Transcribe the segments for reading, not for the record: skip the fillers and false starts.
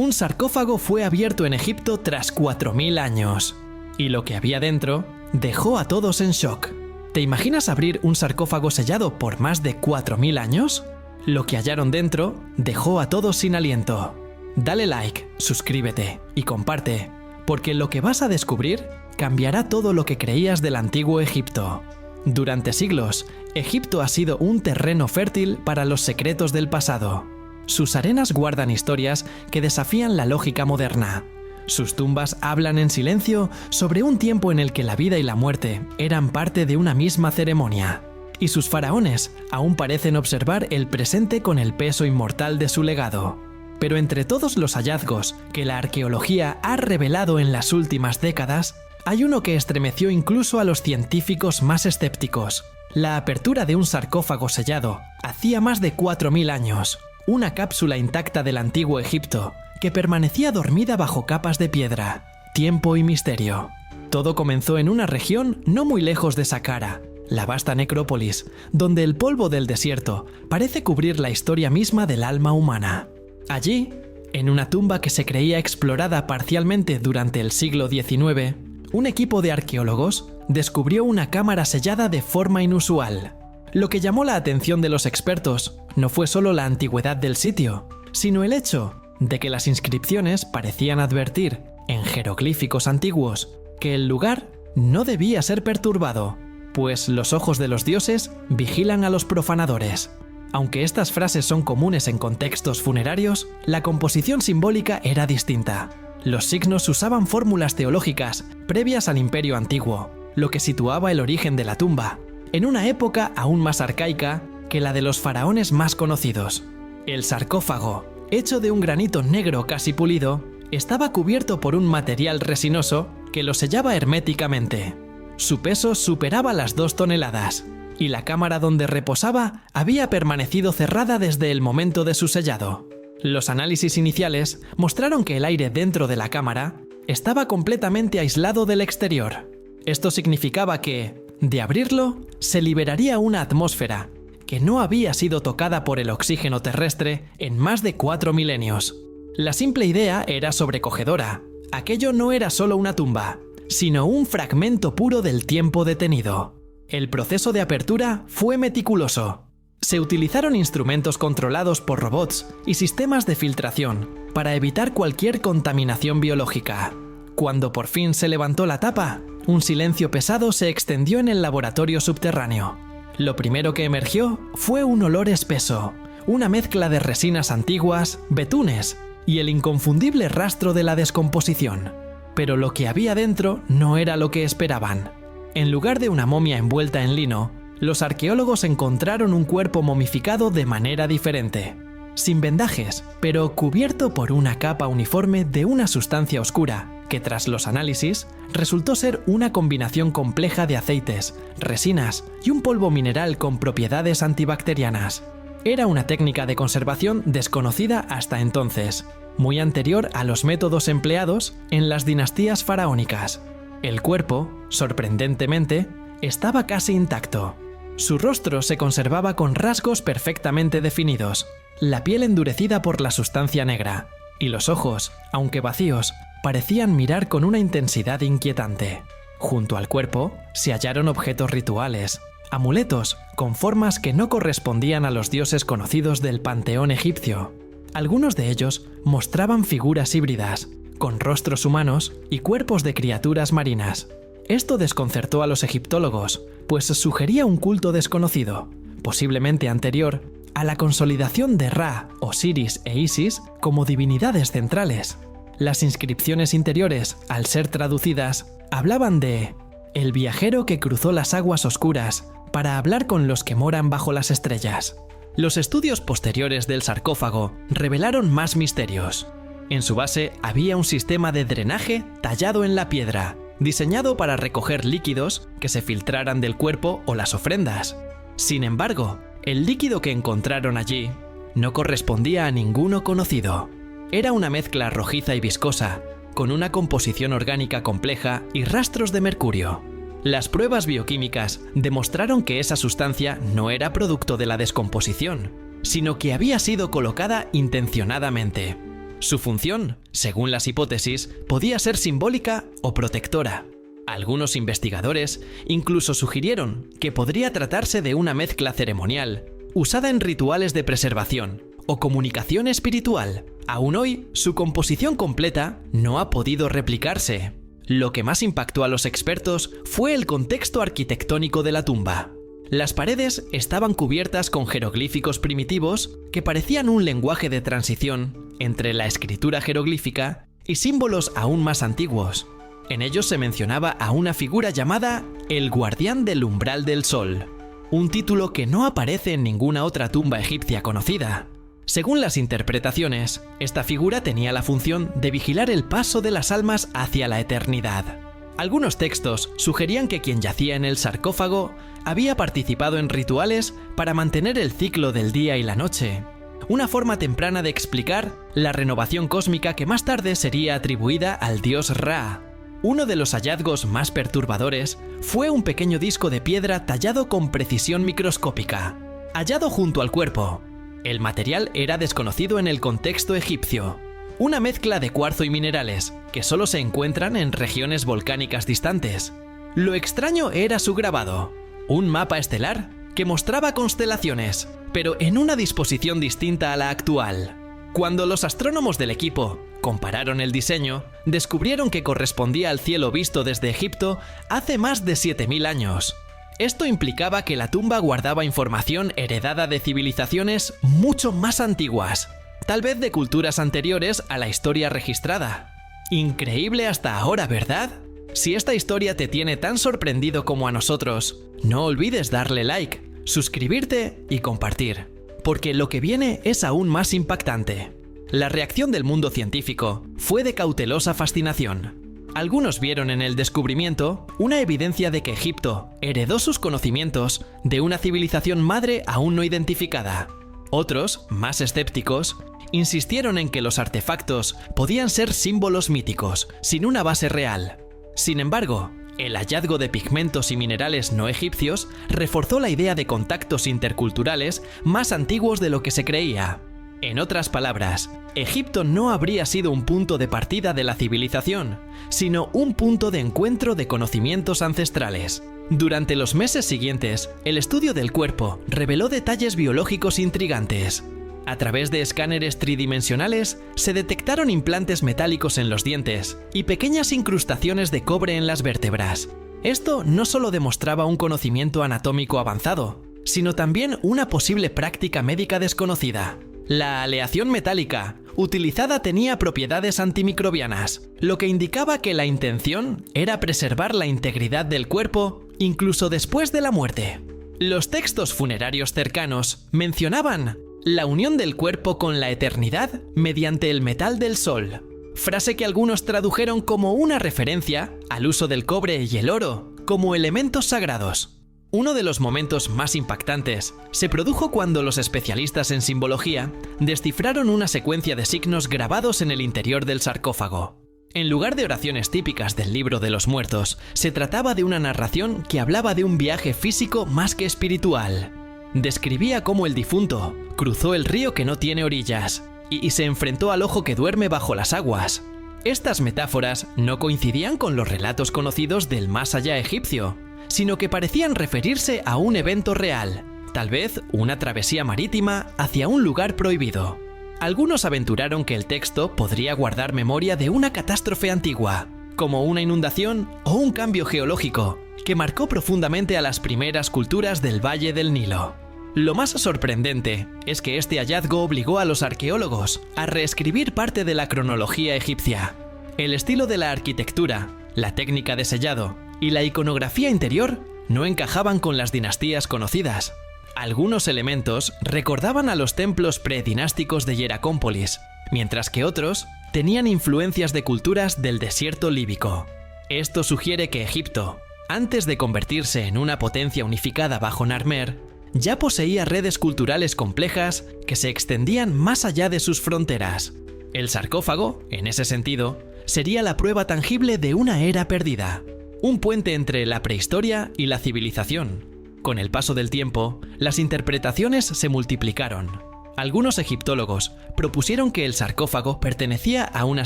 Un sarcófago fue abierto en Egipto tras 4000 años. Y lo que había dentro dejó a todos en shock. ¿Te imaginas abrir un sarcófago sellado por más de 4000 años? Lo que hallaron dentro dejó a todos sin aliento. Dale like, suscríbete y comparte, porque lo que vas a descubrir cambiará todo lo que creías del antiguo Egipto. Durante siglos, Egipto ha sido un terreno fértil para los secretos del pasado. Sus arenas guardan historias que desafían la lógica moderna. Sus tumbas hablan en silencio sobre un tiempo en el que la vida y la muerte eran parte de una misma ceremonia. Y sus faraones aún parecen observar el presente con el peso inmortal de su legado. Pero entre todos los hallazgos que la arqueología ha revelado en las últimas décadas, hay uno que estremeció incluso a los científicos más escépticos: la apertura de un sarcófago sellado hacía más de 4000 años, una cápsula intacta del antiguo Egipto que permanecía dormida bajo capas de piedra, tiempo y misterio. Todo comenzó en una región no muy lejos de Saqqara, la vasta necrópolis, donde el polvo del desierto parece cubrir la historia misma del alma humana. Allí, en una tumba que se creía explorada parcialmente durante el siglo XIX, un equipo de arqueólogos descubrió una cámara sellada de forma inusual. Lo que llamó la atención de los expertos no fue solo la antigüedad del sitio, sino el hecho de que las inscripciones parecían advertir, en jeroglíficos antiguos, que el lugar no debía ser perturbado, pues los ojos de los dioses vigilan a los profanadores. Aunque estas frases son comunes en contextos funerarios, la composición simbólica era distinta. Los signos usaban fórmulas teológicas previas al Imperio Antiguo, lo que situaba el origen de la tumba, en una época aún más arcaica que la de los faraones más conocidos. El sarcófago, hecho de un granito negro casi pulido, estaba cubierto por un material resinoso que lo sellaba herméticamente. Su peso superaba las 2 toneladas, y la cámara donde reposaba había permanecido cerrada desde el momento de su sellado. Los análisis iniciales mostraron que el aire dentro de la cámara estaba completamente aislado del exterior. Esto significaba que, de abrirlo, se liberaría una atmósfera que no había sido tocada por el oxígeno terrestre en más de 4 milenios. La simple idea era sobrecogedora. Aquello no era solo una tumba, sino un fragmento puro del tiempo detenido. El proceso de apertura fue meticuloso. Se utilizaron instrumentos controlados por robots y sistemas de filtración para evitar cualquier contaminación biológica. Cuando por fin se levantó la tapa, un silencio pesado se extendió en el laboratorio subterráneo. Lo primero que emergió fue un olor espeso, una mezcla de resinas antiguas, betunes y el inconfundible rastro de la descomposición. Pero lo que había dentro no era lo que esperaban. En lugar de una momia envuelta en lino, los arqueólogos encontraron un cuerpo momificado de manera diferente. Sin vendajes, pero cubierto por una capa uniforme de una sustancia oscura, que tras los análisis resultó ser una combinación compleja de aceites, resinas y un polvo mineral con propiedades antibacterianas. Era una técnica de conservación desconocida hasta entonces, muy anterior a los métodos empleados en las dinastías faraónicas. El cuerpo, sorprendentemente, estaba casi intacto. Su rostro se conservaba con rasgos perfectamente definidos, la piel endurecida por la sustancia negra, y los ojos, aunque vacíos, parecían mirar con una intensidad inquietante. Junto al cuerpo se hallaron objetos rituales, amuletos con formas que no correspondían a los dioses conocidos del panteón egipcio. Algunos de ellos mostraban figuras híbridas, con rostros humanos y cuerpos de criaturas marinas. Esto desconcertó a los egiptólogos, pues sugería un culto desconocido, posiblemente anterior a la consolidación de Ra, Osiris e Isis como divinidades centrales. Las inscripciones interiores, al ser traducidas, hablaban de el viajero que cruzó las aguas oscuras para hablar con los que moran bajo las estrellas. Los estudios posteriores del sarcófago revelaron más misterios. En su base había un sistema de drenaje tallado en la piedra, diseñado para recoger líquidos que se filtraran del cuerpo o las ofrendas. Sin embargo, el líquido que encontraron allí no correspondía a ninguno conocido. Era una mezcla rojiza y viscosa, con una composición orgánica compleja y rastros de mercurio. Las pruebas bioquímicas demostraron que esa sustancia no era producto de la descomposición, sino que había sido colocada intencionadamente. Su función, según las hipótesis, podía ser simbólica o protectora. Algunos investigadores incluso sugirieron que podría tratarse de una mezcla ceremonial, usada en rituales de preservación o comunicación espiritual. Aún hoy, su composición completa no ha podido replicarse. Lo que más impactó a los expertos fue el contexto arquitectónico de la tumba. Las paredes estaban cubiertas con jeroglíficos primitivos que parecían un lenguaje de transición entre la escritura jeroglífica y símbolos aún más antiguos. En ellos se mencionaba a una figura llamada el Guardián del Umbral del Sol, un título que no aparece en ninguna otra tumba egipcia conocida. Según las interpretaciones, esta figura tenía la función de vigilar el paso de las almas hacia la eternidad. Algunos textos sugerían que quien yacía en el sarcófago había participado en rituales para mantener el ciclo del día y la noche, una forma temprana de explicar la renovación cósmica que más tarde sería atribuida al dios Ra. Uno de los hallazgos más perturbadores fue un pequeño disco de piedra tallado con precisión microscópica, hallado junto al cuerpo. El material era desconocido en el contexto egipcio, una mezcla de cuarzo y minerales que solo se encuentran en regiones volcánicas distantes. Lo extraño era su grabado, un mapa estelar que mostraba constelaciones, pero en una disposición distinta a la actual. Cuando los astrónomos del equipo compararon el diseño, descubrieron que correspondía al cielo visto desde Egipto hace más de 7000 años. Esto implicaba que la tumba guardaba información heredada de civilizaciones mucho más antiguas, tal vez de culturas anteriores a la historia registrada. Increíble hasta ahora, ¿verdad? Si esta historia te tiene tan sorprendido como a nosotros, no olvides darle like, suscribirte y compartir, porque lo que viene es aún más impactante. La reacción del mundo científico fue de cautelosa fascinación. Algunos vieron en el descubrimiento una evidencia de que Egipto heredó sus conocimientos de una civilización madre aún no identificada. Otros, más escépticos, insistieron en que los artefactos podían ser símbolos míticos, sin una base real. Sin embargo, el hallazgo de pigmentos y minerales no egipcios reforzó la idea de contactos interculturales más antiguos de lo que se creía. En otras palabras, Egipto no habría sido un punto de partida de la civilización, sino un punto de encuentro de conocimientos ancestrales. Durante los meses siguientes, el estudio del cuerpo reveló detalles biológicos intrigantes. A través de escáneres tridimensionales, se detectaron implantes metálicos en los dientes y pequeñas incrustaciones de cobre en las vértebras. Esto no solo demostraba un conocimiento anatómico avanzado, sino también una posible práctica médica desconocida. La aleación metálica utilizada tenía propiedades antimicrobianas, lo que indicaba que la intención era preservar la integridad del cuerpo incluso después de la muerte. Los textos funerarios cercanos mencionaban la unión del cuerpo con la eternidad mediante el metal del sol, frase que algunos tradujeron como una referencia al uso del cobre y el oro como elementos sagrados. Uno de los momentos más impactantes se produjo cuando los especialistas en simbología descifraron una secuencia de signos grabados en el interior del sarcófago. En lugar de oraciones típicas del libro de los muertos, se trataba de una narración que hablaba de un viaje físico más que espiritual. Describía cómo el difunto cruzó el río que no tiene orillas y se enfrentó al ojo que duerme bajo las aguas. Estas metáforas no coincidían con los relatos conocidos del más allá egipcio, sino que parecían referirse a un evento real, tal vez una travesía marítima hacia un lugar prohibido. Algunos aventuraron que el texto podría guardar memoria de una catástrofe antigua, como una inundación o un cambio geológico, que marcó profundamente a las primeras culturas del Valle del Nilo. Lo más sorprendente es que este hallazgo obligó a los arqueólogos a reescribir parte de la cronología egipcia. El estilo de la arquitectura, la técnica de sellado y la iconografía interior no encajaban con las dinastías conocidas. Algunos elementos recordaban a los templos predinásticos de Hieracómpolis, mientras que otros tenían influencias de culturas del desierto líbico. Esto sugiere que Egipto, antes de convertirse en una potencia unificada bajo Narmer, ya poseía redes culturales complejas que se extendían más allá de sus fronteras. El sarcófago, en ese sentido, sería la prueba tangible de una era perdida, un puente entre la prehistoria y la civilización. Con el paso del tiempo, las interpretaciones se multiplicaron. Algunos egiptólogos propusieron que el sarcófago pertenecía a una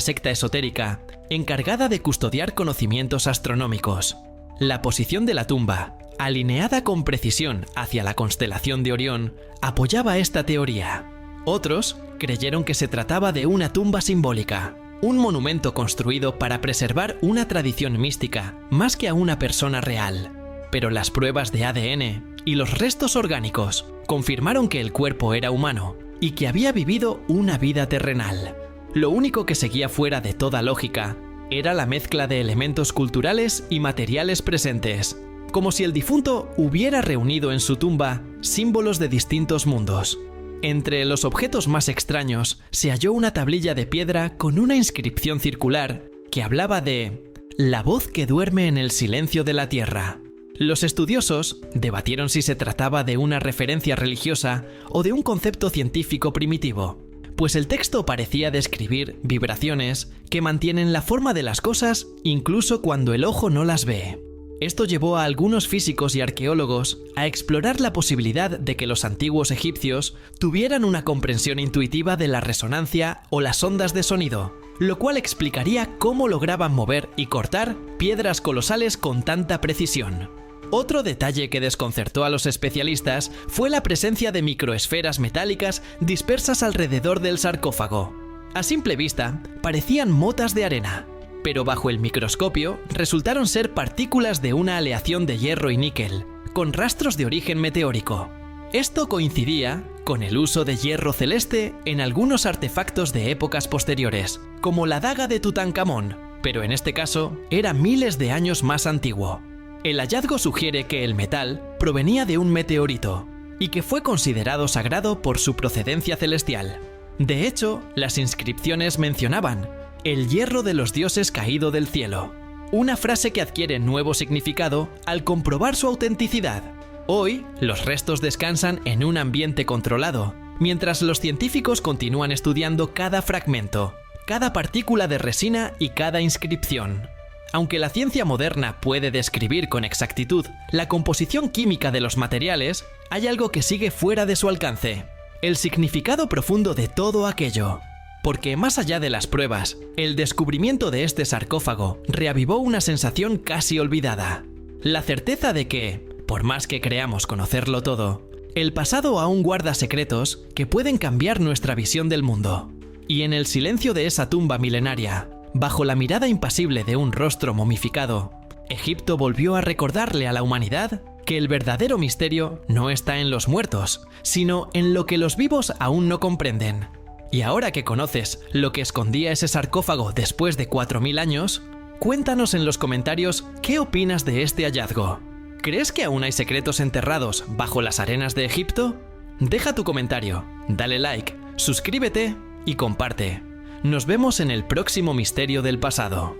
secta esotérica encargada de custodiar conocimientos astronómicos. La posición de la tumba, alineada con precisión hacia la constelación de Orión, apoyaba esta teoría. Otros creyeron que se trataba de una tumba simbólica, un monumento construido para preservar una tradición mística más que a una persona real. Pero las pruebas de ADN y los restos orgánicos confirmaron que el cuerpo era humano y que había vivido una vida terrenal. Lo único que seguía fuera de toda lógica era la mezcla de elementos culturales y materiales presentes, como si el difunto hubiera reunido en su tumba símbolos de distintos mundos. Entre los objetos más extraños se halló una tablilla de piedra con una inscripción circular que hablaba de la voz que duerme en el silencio de la tierra. Los estudiosos debatieron si se trataba de una referencia religiosa o de un concepto científico primitivo, pues el texto parecía describir vibraciones que mantienen la forma de las cosas incluso cuando el ojo no las ve. Esto llevó a algunos físicos y arqueólogos a explorar la posibilidad de que los antiguos egipcios tuvieran una comprensión intuitiva de la resonancia o las ondas de sonido, lo cual explicaría cómo lograban mover y cortar piedras colosales con tanta precisión. Otro detalle que desconcertó a los especialistas fue la presencia de microesferas metálicas dispersas alrededor del sarcófago. A simple vista, parecían motas de arena, pero bajo el microscopio resultaron ser partículas de una aleación de hierro y níquel, con rastros de origen meteórico. Esto coincidía con el uso de hierro celeste en algunos artefactos de épocas posteriores, como la daga de Tutankamón, pero en este caso era miles de años más antiguo. El hallazgo sugiere que el metal provenía de un meteorito y que fue considerado sagrado por su procedencia celestial. De hecho, las inscripciones mencionaban el hierro de los dioses caído del cielo, una frase que adquiere nuevo significado al comprobar su autenticidad. Hoy, los restos descansan en un ambiente controlado, mientras los científicos continúan estudiando cada fragmento, cada partícula de resina y cada inscripción. Aunque la ciencia moderna puede describir con exactitud la composición química de los materiales, hay algo que sigue fuera de su alcance: el significado profundo de todo aquello. Porque más allá de las pruebas, el descubrimiento de este sarcófago reavivó una sensación casi olvidada: la certeza de que, por más que creamos conocerlo todo, el pasado aún guarda secretos que pueden cambiar nuestra visión del mundo. Y en el silencio de esa tumba milenaria, bajo la mirada impasible de un rostro momificado, Egipto volvió a recordarle a la humanidad que el verdadero misterio no está en los muertos, sino en lo que los vivos aún no comprenden. Y ahora que conoces lo que escondía ese sarcófago después de 4000 años, cuéntanos en los comentarios qué opinas de este hallazgo. ¿Crees que aún hay secretos enterrados bajo las arenas de Egipto? Deja tu comentario, dale like, suscríbete y comparte. Nos vemos en el próximo misterio del pasado.